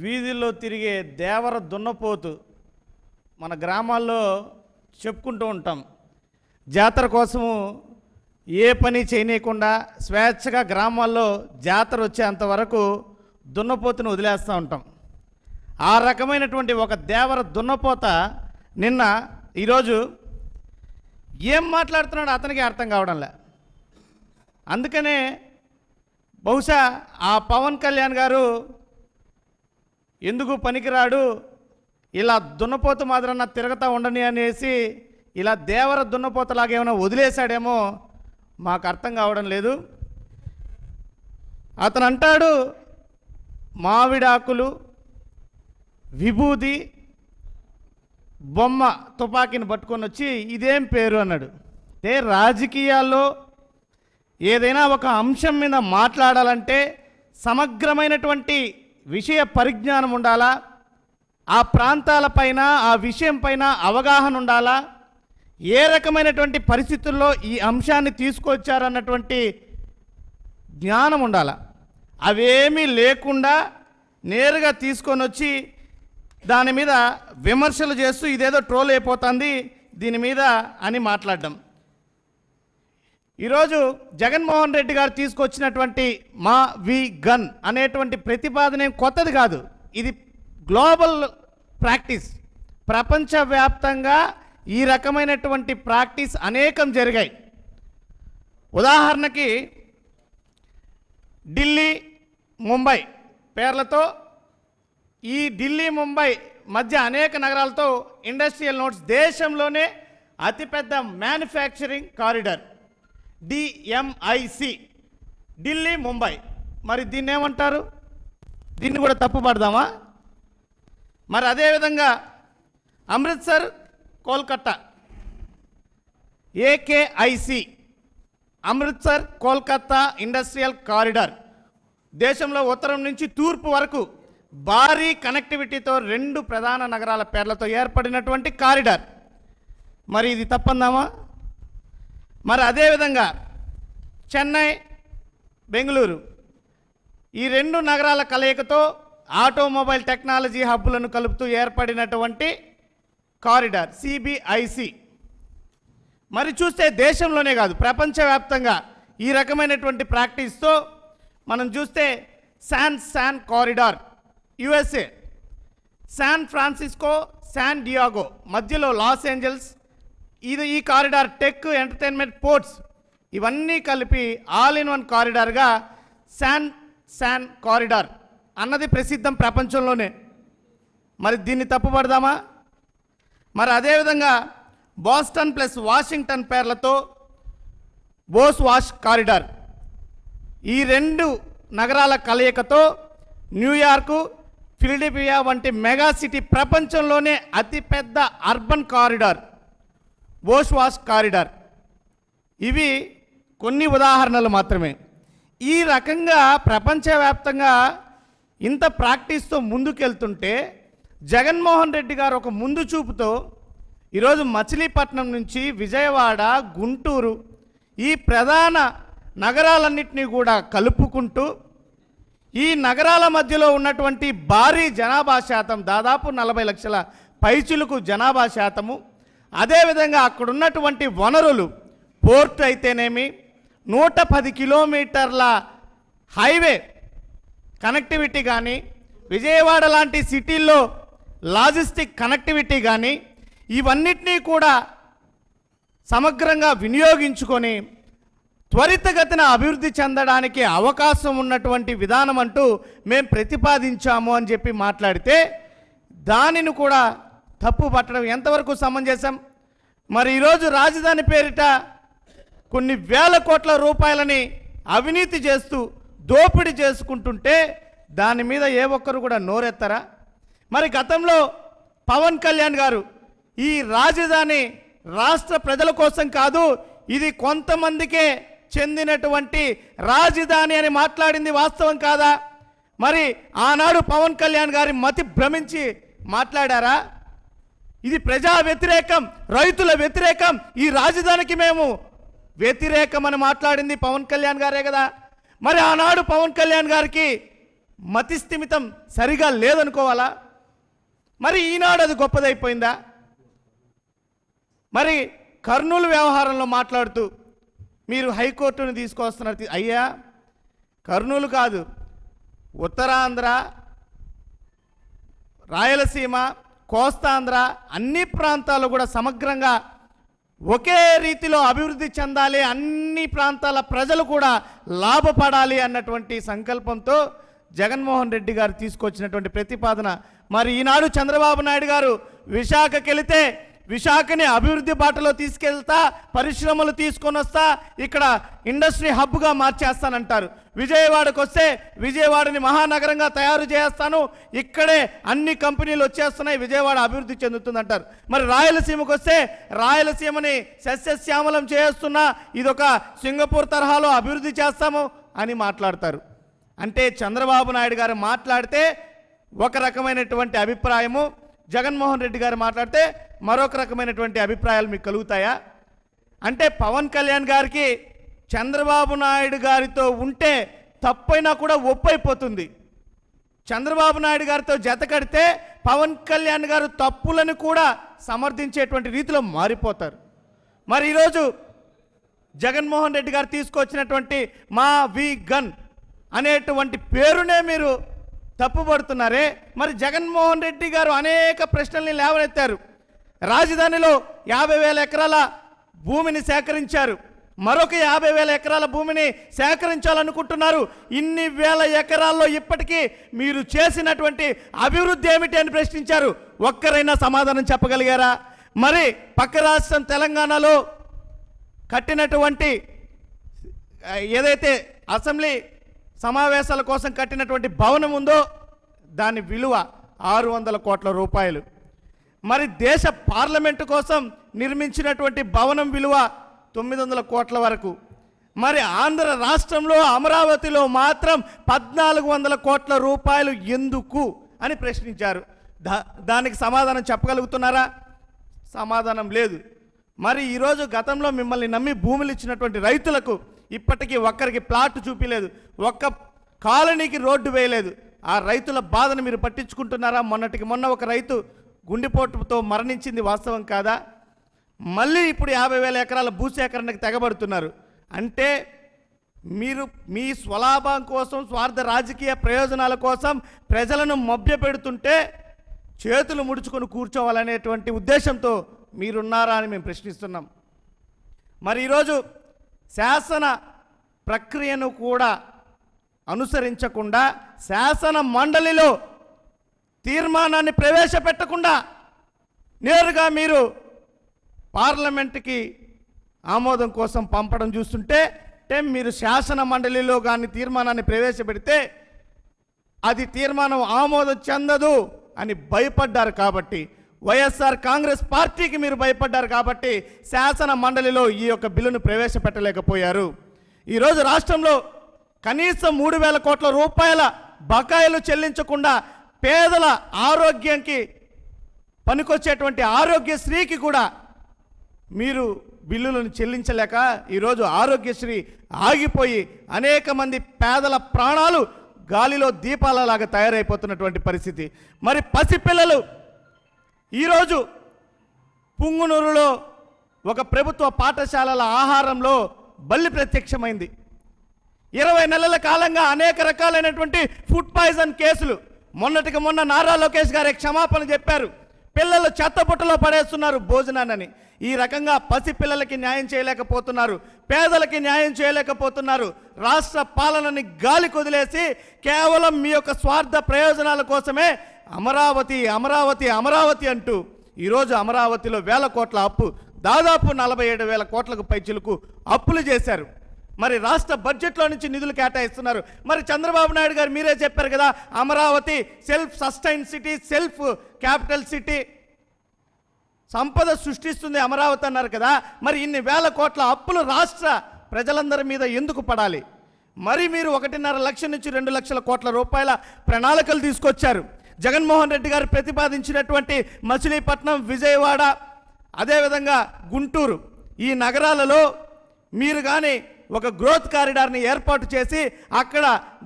వీధుల్లో తిరిగే దేవర దున్నపోతు మన గ్రామాల్లో చెప్పుకుంటూ ఉంటాం. జాతర కోసము ఏ పని చేయనీయకుండా స్వేచ్ఛగా గ్రామాల్లో జాతర వచ్చేంతవరకు దున్నపోతును వదిలేస్తూ ఉంటాం. ఆ రకమైనటువంటి ఒక దేవర దున్నపోత నిన్న ఈరోజు ఏం మాట్లాడుతున్నాడో అతనికి అర్థం కావడంలే. అందుకనే బహుశా ఆ పవన్ కళ్యాణ్ గారు ఎందుకు పనికిరాడు, ఇలా దున్నపోతు మాదిరన్నా తిరగతా ఉండని అనేసి ఇలా దేవర దున్నపోతలాగా ఏమైనా వదిలేశాడేమో మాకు అర్థం కావడం లేదు. అతను అంటాడు మామిడాకులు, విభూది, బొమ్మ, తుపాకీని పట్టుకొని వచ్చి ఇదేం పేరు అన్నాడు. అంటే రాజకీయాల్లో ఏదైనా ఒక అంశం మీద మాట్లాడాలంటే సమగ్రమైనటువంటి విషయ పరిజ్ఞానం ఉండాలా, ఆ ప్రాంతాలపైన ఆ విషయం పైన అవగాహన ఉండాలా, ఏ రకమైనటువంటి పరిస్థితుల్లో ఈ అంశాన్ని తీసుకొచ్చారన్నటువంటి జ్ఞానం ఉండాలా. అవేమీ లేకుండా నేరుగా తీసుకొని వచ్చి దాని మీద విమర్శలు చేస్తూ ఇదేదో ట్రోల్ అయిపోతుంది దీని మీద అని మాట్లాడడం. ఈరోజు జగన్మోహన్ రెడ్డి గారు తీసుకొచ్చినటువంటి మా వి గన్ అనేటువంటి ప్రతిపాదన కొత్తది కాదు. ఇది గ్లోబల్ ప్రాక్టీస్. ప్రపంచవ్యాప్తంగా ఈ రకమైనటువంటి ప్రాక్టీస్ అనేకం జరిగాయి. ఉదాహరణకి ఢిల్లీ, ముంబై పేర్లతో ఈ ఢిల్లీ, ముంబై మధ్య అనేక నగరాలతో ఇండస్ట్రియల్ నోట్స్ దేశంలోనే అతిపెద్ద మ్యానుఫ్యాక్చరింగ్ కారిడార్ డిఎంఐసి, ఢిల్లీ, ముంబై. మరి దీన్ని ఏమంటారు? దీన్ని కూడా తప్పు పడదామా? మరి అదేవిధంగా అమృత్సర్, కోల్కతా ఏకేఐసి, అమృత్సర్ కోల్కతా ఇండస్ట్రియల్ కారిడార్. దేశంలో ఉత్తరం నుంచి తూర్పు వరకు భారీ కనెక్టివిటీతో 2 ప్రధాన నగరాల పేర్లతో ఏర్పడినటువంటి కారిడార్. మరి ఇది తప్పందామా? మరి అదేవిధంగా చెన్నై, బెంగళూరు ఈ 2 నగరాల కలయికతో ఆటోమొబైల్ టెక్నాలజీ హబ్బులను కలుపుతూ ఏర్పడినటువంటి కారిడార్ సిబిఐసి. మరి చూస్తే దేశంలోనే కాదు ప్రపంచవ్యాప్తంగా ఈ రకమైనటువంటి ప్రాక్టీస్తో మనం చూస్తే San corridor USA, San Francisco, San Diego మధ్యలో లాస్ ఏంజల్స్. ఈ కారిడార్ టెక్, ఎంటర్టైన్మెంట్, పోర్ట్స్ ఇవన్నీ కలిపి ఆల్ ఇన్ వన్ కారిడార్గా శాన్ కారిడార్ అన్నది ప్రసిద్ధం ప్రపంచంలోనే. మరి దీన్ని తప్పుపడదామా? మరి అదేవిధంగా బోస్టన్ ప్లస్ వాషింగ్టన్ పేర్లతో బోస్ వాష్ కారిడార్. ఈ 2 నగరాల కలయికతో న్యూయార్కు, ఫిలడెల్ఫియా వంటి మెగా సిటీ ప్రపంచంలోనే అతిపెద్ద urban corridor Bos Wash corridor. ఇవి కొన్ని ఉదాహరణలు మాత్రమే. ఈ రకంగా ప్రపంచవ్యాప్తంగా ఇంత ప్రాక్టీస్తో ముందుకెళ్తుంటే జగన్మోహన్ రెడ్డి గారు ఒక ముందు చూపుతో ఈరోజు మచిలీపట్నం నుంచి విజయవాడ, గుంటూరు ఈ ప్రధాన నగరాలన్నింటినీ కూడా కలుపుకుంటూ ఈ నగరాల మధ్యలో ఉన్నటువంటి భారీ జనాభా శాతం, దాదాపు 40 లక్షల పైచులకు జనాభా శాతము, అదేవిధంగా అక్కడ ఉన్నటువంటి వనరులు, పోర్ట్ అయితేనేమి, 110 కిలోమీటర్ల హైవే కనెక్టివిటీ కానీ, విజయవాడ లాంటి సిటీల్లో లాజిస్టిక్ కనెక్టివిటీ కానీ ఇవన్నిటినీ కూడా సమగ్రంగా వినియోగించుకొని త్వరితగతిన అభివృద్ధి చెందడానికి అవకాశం ఉన్నటువంటి విధానం అంటూ మేము ప్రతిపాదించాము అని చెప్పి మాట్లాడితే దానిని కూడా తప్పు పట్టడం ఎంతవరకు సమంజసం? మరి ఈరోజు రాజధాని పేరిట కొన్ని వేల కోట్ల రూపాయలని అవినీతి చేస్తూ దోపిడీ చేసుకుంటుంటే దాని మీద ఏ ఒక్కరు కూడా నోరెత్తరా? మరి గతంలో పవన్ కళ్యాణ్ గారు ఈ రాజధాని రాష్ట్ర ప్రజల కోసం కాదు, ఇది కొంతమందికే చెందినటువంటి రాజధాని అని మాట్లాడింది వాస్తవం కాదా? మరి ఆనాడు పవన్ కళ్యాణ్ గారి మతి భ్రమించి మాట్లాడారా? ఇది ప్రజా వ్యతిరేకం, రైతుల వ్యతిరేకం, ఈ రాజధానికి మేము వ్యతిరేకం అని మాట్లాడింది పవన్ కళ్యాణ్ గారే కదా. మరి ఆనాడు పవన్ కళ్యాణ్ గారికి మతి స్థిమితం సరిగా లేదనుకోవాలా? మరి ఈనాడు అది గొప్పదైపోయిందా? మరి కర్నూలు వ్యవహారంలో మాట్లాడుతూ మీరు హైకోర్టును తీసుకొస్తున్నారు. అయ్యా, కర్నూలు కాదు, ఉత్తరాంధ్ర, రాయలసీమ, కోస్తాంధ్ర అన్ని ప్రాంతాలు కూడా సమగ్రంగా ఒకే రీతిలో అభివృద్ధి చెందాలి, అన్ని ప్రాంతాల ప్రజలు కూడా లాభపడాలి అన్నటువంటి సంకల్పంతో జగన్మోహన్ రెడ్డి గారు తీసుకొచ్చినటువంటి ప్రతిపాదన. మరి ఈనాడు చంద్రబాబు నాయుడు గారు విశాఖకి వెళితే విశాఖని అభివృద్ధి బాటలో తీసుకెళ్తా, పరిశ్రమలు తీసుకొని వస్తా, ఇక్కడ ఇండస్ట్రీ హబ్గా మార్చేస్తానంటారు. విజయవాడకు వస్తే విజయవాడని మహానగరంగా తయారు చేస్తాను, ఇక్కడే అన్ని కంపెనీలు వచ్చేస్తున్నాయి, విజయవాడ అభివృద్ధి చెందుతుందంటారు. మరి రాయలసీమకు వస్తే రాయలసీమని సస్యశ్యామలం చేస్తున్నా, ఇదొక సింగపూర్ తరహాలో అభివృద్ధి చేస్తాము అని మాట్లాడతారు. అంటే చంద్రబాబు నాయుడు గారు మాట్లాడితే ఒక రకమైనటువంటి అభిప్రాయము, జగన్మోహన్ రెడ్డి గారు మాట్లాడితే మరొక రకమైనటువంటి అభిప్రాయాలు మీకు కలుగుతాయా? అంటే పవన్ కళ్యాణ్ గారికి చంద్రబాబు నాయుడు గారితో ఉంటే తప్పైనా కూడా ఒప్పైపోతుంది. చంద్రబాబు నాయుడు గారితో జత కడితే పవన్ కళ్యాణ్ గారు తప్పులను కూడా సమర్థించేటువంటి రీతిలో మారిపోతారు. మరి ఈరోజు జగన్మోహన్ రెడ్డి గారు తీసుకొచ్చినటువంటి మా వి గన్ అనేటువంటి పేరునే మీరు తప్పుపడుతున్నారే. మరి జగన్మోహన్ రెడ్డి గారు అనేక ప్రశ్నల్ని లేవనెత్తారు. రాజధానిలో 50,000 ఎకరాల భూమిని సేకరించారు, మరొక 50,000 ఎకరాల భూమిని సేకరించాలనుకుంటున్నారు. ఇన్ని వేల ఎకరాల్లో ఇప్పటికీ మీరు చేసినటువంటి అభివృద్ధి ఏమిటి అని ప్రశ్నించారు. ఒక్కరైనా సమాధానం చెప్పగలిగారా? మరి పక్క రాష్ట్రం తెలంగాణలో కట్టినటువంటి ఏదైతే అసెంబ్లీ సమావేశాల కోసం కట్టినటువంటి భవనం ఉందో దాని విలువ 600 కోట్ల రూపాయలు. మరి దేశ పార్లమెంటు కోసం నిర్మించినటువంటి భవనం విలువ 900 కోట్ల వరకు. మరి ఆంధ్ర రాష్ట్రంలో అమరావతిలో మాత్రం 1400 కోట్ల రూపాయలు ఎందుకు అని ప్రశ్నించారు. దానికి సమాధానం చెప్పగలుగుతున్నారా? సమాధానం లేదు. మరి ఈరోజు గతంలో మిమ్మల్ని నమ్మి భూములు ఇచ్చినటువంటి రైతులకు ఇప్పటికీ ఒక్కరికి ప్లాట్ చూపిలేదు, ఒక్క కాలనీకి రోడ్డు వేయలేదు. ఆ రైతుల బాధను మీరు పట్టించుకుంటున్నారా? మొన్నటికి మొన్న ఒక రైతు గుండెపోటుతో మరణించింది, వాస్తవం కాదా? మళ్ళీ ఇప్పుడు 50,000 ఎకరాల భూసేకరణకు తెగబడుతున్నారు. అంటే మీరు మీ స్వలాభం కోసం, స్వార్థ రాజకీయ ప్రయోజనాల కోసం ప్రజలను మభ్యపెడుతుంటే చేతులు ముడుచుకొని కూర్చోవాలనేటువంటి ఉద్దేశంతో మీరున్నారా అని మేము ప్రశ్నిస్తున్నాం. మరి ఈరోజు శాసన ప్రక్రియను కూడా అనుసరించకుండా, శాసన మండలిలో తీర్మానాన్ని ప్రవేశపెట్టకుండా నేరుగా మీరు పార్లమెంటుకి ఆమోదం కోసం పంపడం చూస్తుంటే, మీరు శాసన మండలిలో కానీ తీర్మానాన్ని ప్రవేశపెడితే అది తీర్మానం ఆమోదం చెందదు అని భయపడ్డారు. కాబట్టి వైఎస్ఆర్ కాంగ్రెస్ పార్టీకి మీరు భయపడ్డారు కాబట్టి శాసన మండలిలో ఈ యొక్క బిల్లును ప్రవేశపెట్టలేకపోయారు. ఈరోజు రాష్ట్రంలో కనీసం 3,000 కోట్ల రూపాయల బకాయిలు చెల్లించకుండా పేదల ఆరోగ్యానికి పనికొచ్చేటువంటి ఆరోగ్యశ్రీకి కూడా మీరు బిల్లులను చెల్లించలేక ఈరోజు ఆరోగ్యశ్రీ ఆగిపోయి అనేక మంది పేదల ప్రాణాలు గాలిలో దీపాలలాగా తయారైపోతున్నటువంటి పరిస్థితి. మరి పసిపిల్లలు ఈరోజు పుంగునూరులో ఒక ప్రభుత్వ పాఠశాలల ఆహారంలో బల్లి ప్రత్యక్షమైంది. 20 నెలల కాలంగా అనేక రకాలైనటువంటి ఫుడ్ పాయిజన్ కేసులు. మొన్నటికి మొన్న నారా లోకేష్ గారి క్షమాపణ చెప్పారు. పిల్లలు చెత్తబుట్టలో పడేస్తున్నారు భోజనాన్ని. ఈ రకంగా పసిపిల్లలకి న్యాయం చేయలేకపోతున్నారు, పేదలకి న్యాయం చేయలేకపోతున్నారు. రాష్ట్ర పాలనని గాలి కొదిలేసి కేవలం మీ యొక్క స్వార్థ ప్రయోజనాల కోసమే అమరావతి అమరావతి అమరావతి అంటూ ఈరోజు అమరావతిలో 1,000 కోట్ల అప్పు, దాదాపు 47,000 కోట్లకు పైచిలకు అప్పులు చేశారు. మరి రాష్ట్ర బడ్జెట్లో నుంచి నిధులు కేటాయిస్తున్నారు. మరి చంద్రబాబు నాయుడు గారు మీరే చెప్పారు కదా, Amaravati self sustain city, self capital city, సంపద సృష్టిస్తుంది అమరావతి అన్నారు కదా. మరి ఇన్ని 1,000 కోట్ల అప్పులు రాష్ట్ర ప్రజలందరి మీద ఎందుకు పడాలి? మరి మీరు 1.5 లక్షల నుంచి 2 లక్షల కోట్ల రూపాయల ప్రణాళికలు తీసుకొచ్చారు. జగన్మోహన్ రెడ్డి గారు ప్రతిపాదించినటువంటి మచిలీపట్నం, విజయవాడ, అదేవిధంగా గుంటూరు, ఈ నగరాలలో మీరు కానీ ఒక గ్రోత్ కారిడార్ని ఏర్పాటు చేసి అక్కడ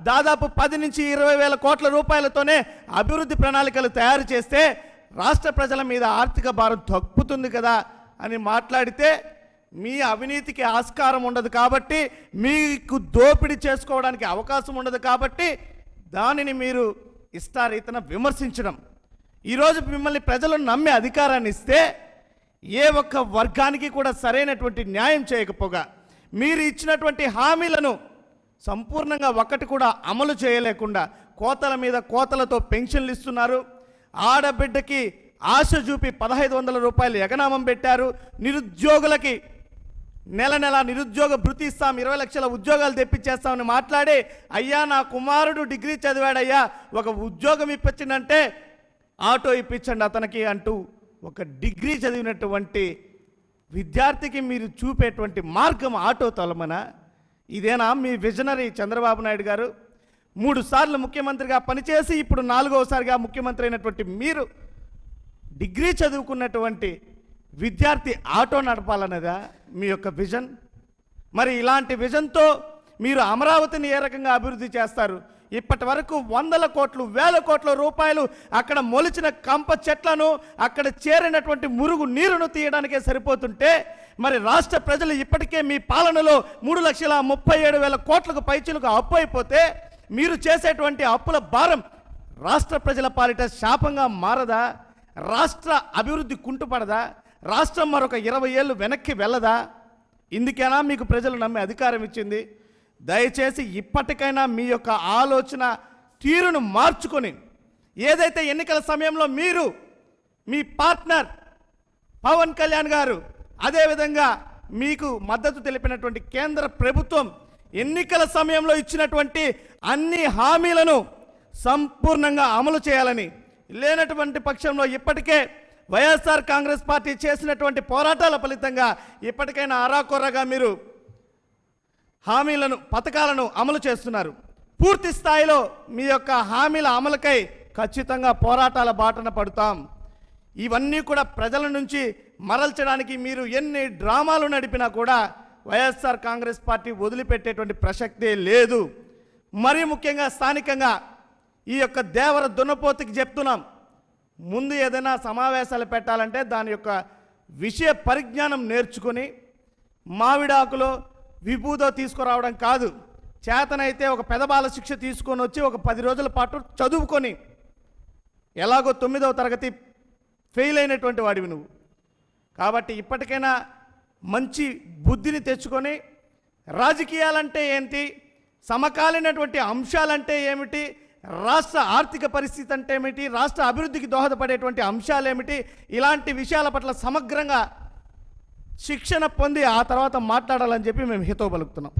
దాదాపు 10 నుంచి 20 వేల కోట్ల రూపాయలతోనే అభివృద్ధి ప్రణాళికలు తయారు చేస్తే రాష్ట్ర ప్రజల మీద ఆర్థిక భారం తప్పుతుంది కదా అని మాట్లాడితే మీ అవినీతికి ఆస్కారం ఉండదు కాబట్టి, మీకు దోపిడీ చేసుకోవడానికి అవకాశం ఉండదు కాబట్టి దానిని మీరు ఇష్టారీతన విమర్శించడం. ఈరోజు మిమ్మల్ని ప్రజలు నమ్మే అధికారాన్ని ఇస్తే ఏ ఒక్క వర్గానికి కూడా సరైనటువంటి న్యాయం చేయకపోగా మీరు ఇచ్చినటువంటి హామీలను సంపూర్ణంగా ఒక్కటి కూడా అమలు చేయలేకుండా కోతల మీద కోతలతో పెన్షన్లు ఇస్తున్నారు. ఆడబిడ్డకి ఆశ చూపి 1500 రూపాయలు ఎగనామం పెట్టారు. నిరుద్యోగులకి నెల నెల నిరుద్యోగ భృతి ఇస్తాం, 20 లక్షల ఉద్యోగాలు తెప్పించేస్తామని మాట్లాడి, అయ్యా నా కుమారుడు డిగ్రీ చదివాడయ్యా, ఒక ఉద్యోగం ఇప్పించిందంటే ఆటో ఇప్పించండి అతనికి అంటూ ఒక డిగ్రీ చదివినటువంటి విద్యార్థికి మీరు చూపేటువంటి మార్గం ఆటో తొలమన. ఇదేనా మీ విజనరీ చంద్రబాబు నాయుడు గారు? 3 సార్లు ముఖ్యమంత్రిగా పనిచేసి ఇప్పుడు 4వసారిగా ముఖ్యమంత్రి అయినటువంటి మీరు డిగ్రీ చదువుకున్నటువంటి విద్యార్థి ఆటో నడపాలన్నదా మీ యొక్క విజన్? మరి ఇలాంటి విజన్తో మీరు అమరావతిని ఏ రకంగా అభివృద్ధి చేస్తారు? ఇప్పటి వరకు 100 కోట్లు 1000 కోట్ల రూపాయలు అక్కడ మొలిచిన కంప చెట్లను, అక్కడ చేరినటువంటి మురుగు నీరును తీయడానికే సరిపోతుంటే, మరి రాష్ట్ర ప్రజలు ఇప్పటికే మీ పాలనలో 3,37,000 కోట్లకు పైచిలకు అప్పు అయిపోతే మీరు చేసేటువంటి అప్పుల భారం రాష్ట్ర ప్రజల పాలిట శాపంగా మారదా? రాష్ట్ర అభివృద్ధి కుంటుపడదా? రాష్ట్రం మరొక 20 ఏళ్ళు వెనక్కి వెళ్ళదా? ఇందుకేనా మీకు ప్రజలు నమ్మే అధికారం ఇచ్చింది? దయచేసి ఇప్పటికైనా మీ యొక్క ఆలోచన తీరును మార్చుకొని, ఏదైతే ఎన్నికల సమయంలో మీరు మీ పార్ట్నర్ పవన్ కళ్యాణ్ గారు, అదేవిధంగా మీకు మద్దతు తెలిపినటువంటి కేంద్ర ప్రభుత్వం ఎన్నికల సమయంలో ఇచ్చినటువంటి అన్ని హామీలను సంపూర్ణంగా అమలు చేయాలని, లేనటువంటి పక్షంలో ఇప్పటికే వైఎస్ఆర్ కాంగ్రెస్ పార్టీ చేసినటువంటి పోరాటాల ఫలితంగా ఇప్పటికైనా అరాకొరగా మీరు హామీలను, పథకాలను అమలు చేస్తున్నారు. పూర్తి స్థాయిలో మీ యొక్క హామీల అమలుకై ఖచ్చితంగా పోరాటాల బాటన పడతాం. ఇవన్నీ కూడా ప్రజల నుంచి మరల్చడానికి మీరు ఎన్ని డ్రామాలు నడిపినా కూడా వైఎస్ఆర్ కాంగ్రెస్ పార్టీ వదిలిపెట్టేటువంటి ప్రసక్తే లేదు. మరీ ముఖ్యంగా స్థానికంగా ఈ యొక్క దేవర దున్నపోతుకి చెప్తున్నాం, ముందు ఏదైనా సమావేశాలు పెట్టాలంటే దాని యొక్క విషయ పరిజ్ఞానం నేర్చుకొని మావిడాకులో విభూదో తీసుకురావడం కాదు, చేతనైతే ఒక పెదబాల శిక్ష తీసుకొని వచ్చి ఒక 10 రోజుల పాటు చదువుకొని, ఎలాగో 9వ తరగతి ఫెయిల్ అయినటువంటి వాడివి నువ్వు. కాబట్టి ఇప్పటికైనా మంచి బుద్ధిని తెచ్చుకొని రాజకీయాలంటే ఏంటి, సమకాలీనటువంటి అంశాలంటే ఏమిటి, రాష్ట్ర ఆర్థిక పరిస్థితి అంటే ఏమిటి, రాష్ట్ర అభివృద్ధికి దోహదపడేటువంటి అంశాలేమిటి, ఇలాంటి విషయాల పట్ల సమగ్రంగా శిక్షణ పొంది ఆ తర్వాత మాట్లాడాలని చెప్పి మేము హితవు పలుకుతున్నాం.